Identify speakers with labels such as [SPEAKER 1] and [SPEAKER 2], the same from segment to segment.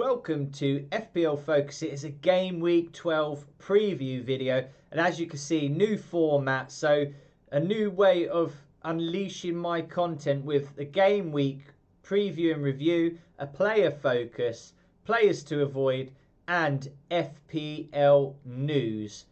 [SPEAKER 1] welcome to FPL Focus. It is a game week 12 preview video, and as you can see, new format, so a new way of unleashing my content with a game week preview and review, a player focus, players to avoid, and FPL news.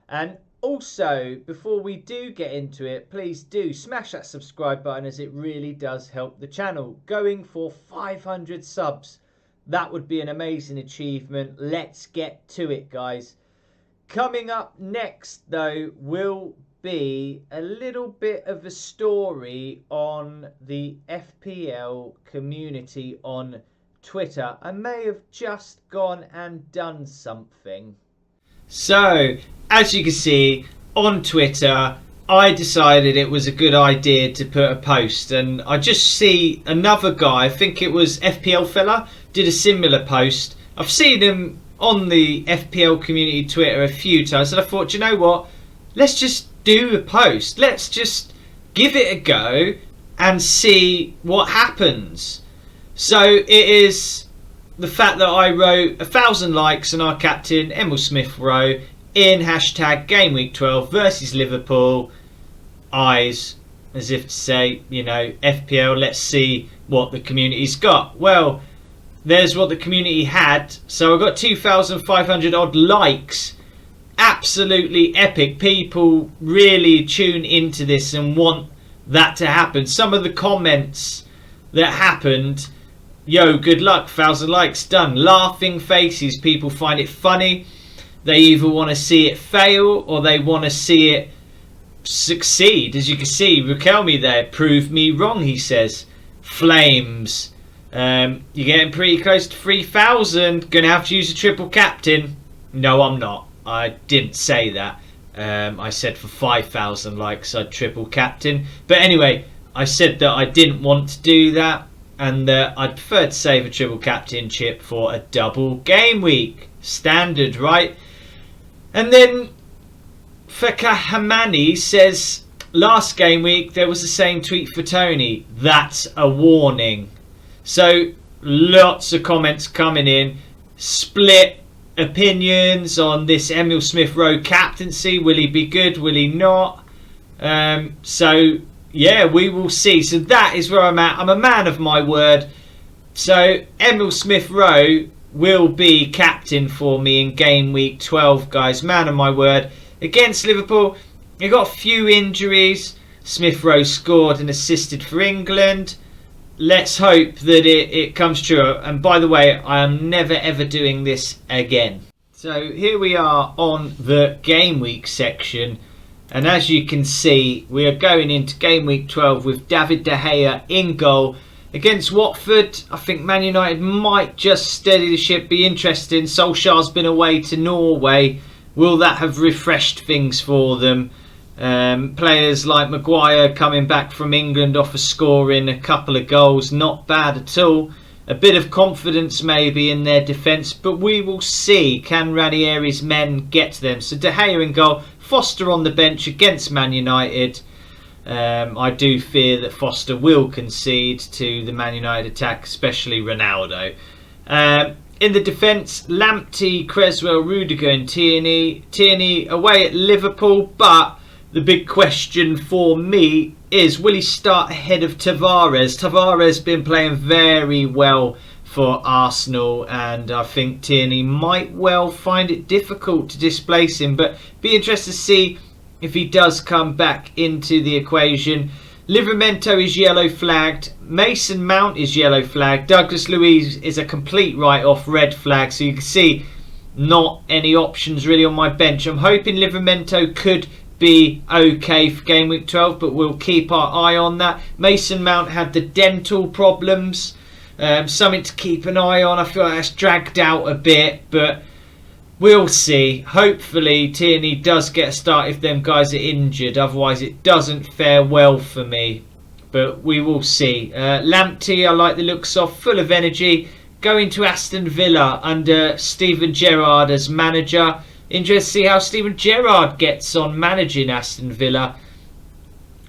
[SPEAKER 1] And also, before we do get into it, please do smash that subscribe button, as it really does help the channel. Going for 500 subs. That would be an amazing achievement. Let's get to it, guys. Coming up next, though, will be a little bit of a story on the FPL community on Twitter. I may have just gone and done something. So, as you can see, on Twitter, I decided it was a good idea to put a post, and I just see another guy, I think it was FPL fella, did a similar post. I've seen him on the FPL community Twitter a few times, and I thought, you know what, let's just do a post. Let's just give it a go and see what happens. So it is the fact that I wrote 1,000 likes on our captain, Emil Smith-Rowe, in hashtag Game Week 12 versus Liverpool. Eyes, as if to say, you know, FPL, let's see what the community's got. Well, there's what the community had. So I got 2,500 odd likes. Absolutely epic. People really tune into this and want that to happen. Some of the comments that happened, yo, good luck, 1,000 likes, done. Laughing faces. People find it funny. They either want to see it fail or they want to see it succeed. As you can see, Rakelmi there, prove me wrong, he says. Flames. You're getting pretty close to 3,000. Gonna have to use a triple captain. No, I'm not. I didn't say that. I said for 5,000 likes I'd triple captain. But anyway, I said that I didn't want to do that, and that I'd prefer to save a triple captain chip for a double game week. Standard, right? And then Fekahamani says, last game week there was the same tweet for Tony. That's a warning. So lots of comments coming in. Split opinions on this Emil Smith-Rowe captaincy. Will he be good? Will he not? So yeah, we will see. So that is where I'm at. I'm a man of my word. So Emil Smith-Rowe will be captain for me in game week 12, guys. Man of my word. Against Liverpool, he got a few injuries. Smith-Rowe scored and assisted for England. Let's hope that it comes true. And by the way, I am never ever doing this again. So here we are on the game week section. And as you can see, we are going into game week 12 with David De Gea in goal. Against Watford, I think Man United might just steady the ship. Be interesting. Solskjaer's been away to Norway. Will that have refreshed things for them? Players like Maguire coming back from England off of scoring a couple of goals. Not bad at all. A bit of confidence maybe in their defence, but we will see. Can Ranieri's men get to them? So De Gea in goal. Foster on the bench against Man United. I do fear that Foster will concede to the Man United attack, especially Ronaldo. In the defence, Lamptey, Creswell, Rudiger and Tierney. Tierney away at Liverpool, but the big question for me is, will he start ahead of Tavares? Tavares been playing very well for Arsenal, and I think Tierney might well find it difficult to displace him, but be interested to see if he does come back into the equation. Livramento is yellow flagged. Mason Mount is yellow flagged. Douglas Luiz is a complete write-off, red flag. So you can see not any options really on my bench. I'm hoping Livramento could be okay for game week 12, but we'll keep our eye on that. Mason Mount had the dental problems. Something to keep an eye on. I feel like that's dragged out a bit, but we'll see. Hopefully Tierney does get a start if them guys are injured. Otherwise it doesn't fare well for me. But we will see. Lamptey, I like the looks of. Full of energy. Going to Aston Villa under Steven Gerrard as manager. Interested to see how Steven Gerrard gets on managing Aston Villa.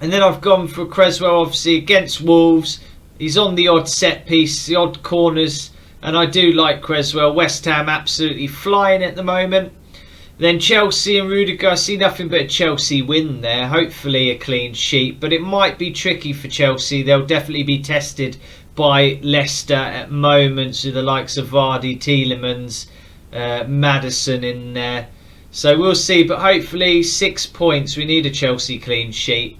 [SPEAKER 1] And then I've gone for Creswell, obviously, against Wolves. He's on the odd set piece, the odd corners and I do like Cresswell. West Ham absolutely flying at the moment. Then Chelsea and Rudiger, I see nothing but a Chelsea win there. Hopefully a clean sheet, but it might be tricky for Chelsea. They'll definitely be tested by Leicester at moments with the likes of Vardy, Tielemans, Maddison in there. So we'll see, but hopefully 6 points. We need a Chelsea clean sheet.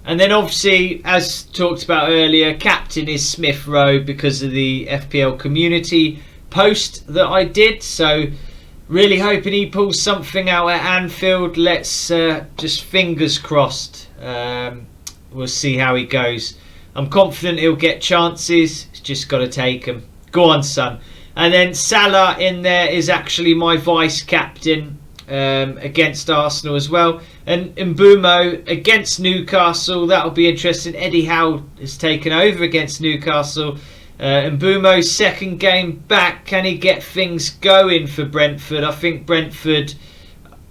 [SPEAKER 1] And then obviously, as talked about earlier, captain is Smith Rowe because of the FPL community post that I did. So really hoping he pulls something out at Anfield. Let's just fingers crossed. We'll see how he goes. I'm confident he'll get chances. He's just got to take them. Go on, son. And then Salah in there is actually my vice captain against Arsenal as well. And Mbeumo against Newcastle. That'll be interesting. Eddie Howe has taken over against Newcastle. Mbeumo's second game back. Can he get things going for Brentford? I think Brentford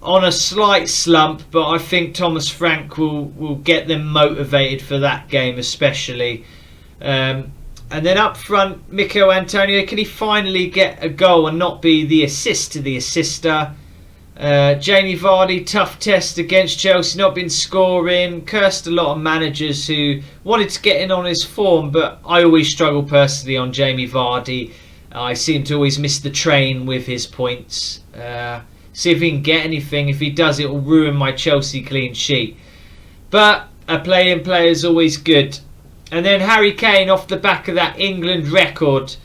[SPEAKER 1] on a slight slump, but I think Thomas Frank will get them motivated for that game especially. And then up front, Mikel Antonio, can he finally get a goal and not be the assist to the assister? Jamie Vardy, tough test against Chelsea, not been scoring. Cursed a lot of managers who wanted to get in on his form, but I always struggle personally on Jamie Vardy. I seem to always miss the train with his points. See if he can get anything. If he does, it will ruin my Chelsea clean sheet. But a playing player is always good. And then Harry Kane off the back of that England record,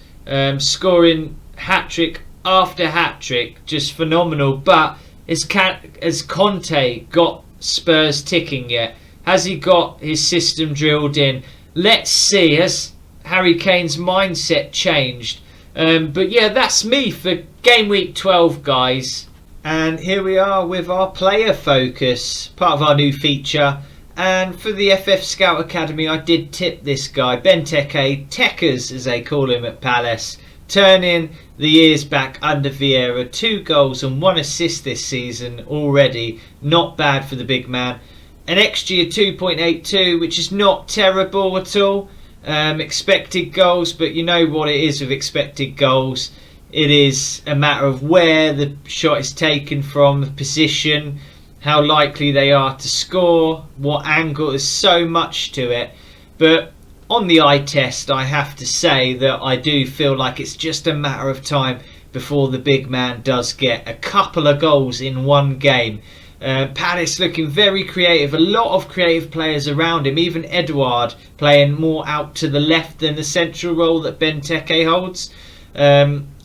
[SPEAKER 1] scoring hat-trick after hat-trick, just phenomenal. But has Conte got Spurs ticking yet? Has he got his system drilled in? Let's see. Has Harry Kane's mindset changed? But yeah, that's me for game week 12, guys. And here we are with our player focus, part of our new feature. And for the FF Scout Academy, I did tip this guy, Benteke, Tekers as they call him at Palace, turning the years back under Vieira. 2 goals and 1 assist this season already. Not bad for the big man. An XG of 2.82, which is not terrible at all. Expected goals, but you know what it is with expected goals. It is a matter of where the shot is taken from, the position, how likely they are to score, what angle. There's so much to it. But on the eye test, I have to say that I do feel like it's just a matter of time before the big man does get a couple of goals in one game. Palace looking very creative. A lot of creative players around him. Even Edouard playing more out to the left than the central role that Benteke holds.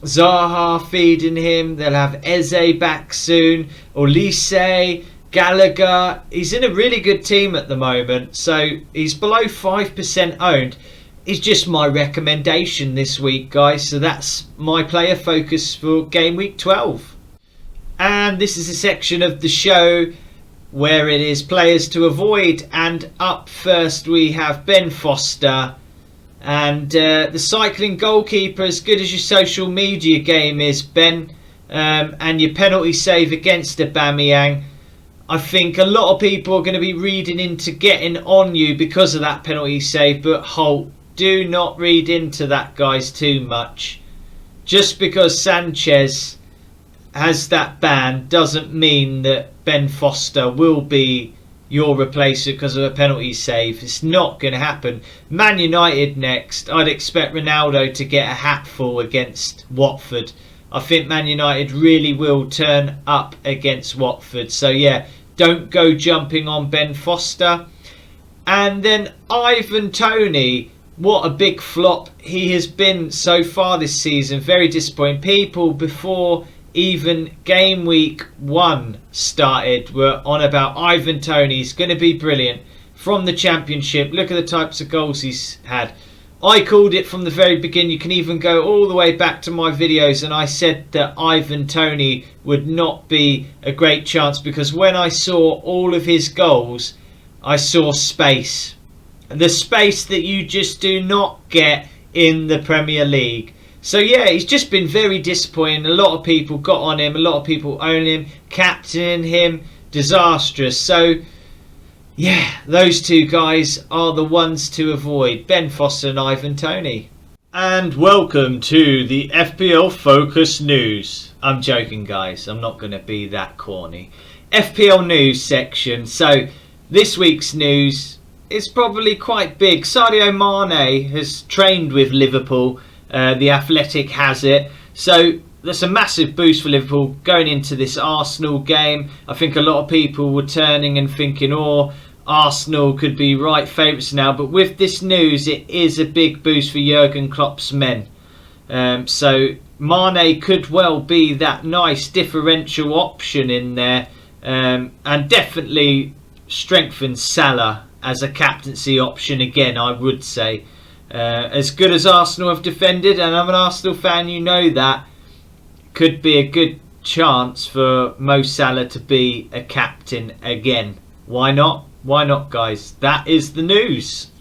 [SPEAKER 1] Zaha feeding him. They'll have Eze back soon. Olise, Gallagher. He's in a really good team at the moment. So he's below 5% owned. He's just my recommendation this week, guys. So that's my player focus for game week 12. And this is a section of the show where it is players to avoid. And up first we have Ben Foster. And the cycling goalkeeper, as good as your social media game is, Ben, and your penalty save against Aubameyang, I think a lot of people are going to be reading into getting on you because of that penalty save. But halt, do not read into that, guys, too much. Just because Sanchez has that ban doesn't mean that Ben Foster will be your replacer because of a penalty save. It's not going to happen. Man United next. I'd expect Ronaldo to get a hatful against Watford. I think Man United really will turn up against Watford. So yeah, don't go jumping on Ben Foster. And then Ivan Toney. What a big flop he has been so far this season. Very disappointing. People before even game week 1 started were on about Ivan Toney. He's going to be brilliant from the Championship. Look at the types of goals he's had. I called it from the very beginning. You can even go all the way back to my videos, and I said that Ivan Toney would not be a great chance because when I saw all of his goals, I saw space. The space that you just do not get in the Premier League. So yeah, he's just been very disappointing. A lot of people got on him. A lot of people own him, captaining him. Disastrous. So yeah, those two guys are the ones to avoid. Ben Foster and Ivan Toney. And welcome to the FPL Focus News. I'm joking, guys. I'm not going to be that corny. FPL News section. So this week's news is probably quite big. Sadio Mane has trained with Liverpool. The Athletic has it. So that's a massive boost for Liverpool going into this Arsenal game. I think a lot of people were turning and thinking, oh, Arsenal could be right favourites now, but with this news it is a big boost for Jurgen Klopp's men. So Mane could well be that nice differential option in there, and definitely strengthens Salah as a captaincy option again, I would say. As good as Arsenal have defended, and I'm an Arsenal fan, you know that, could be a good chance for Mo Salah to be a captain again. Why not? Why not, guys? That is the news.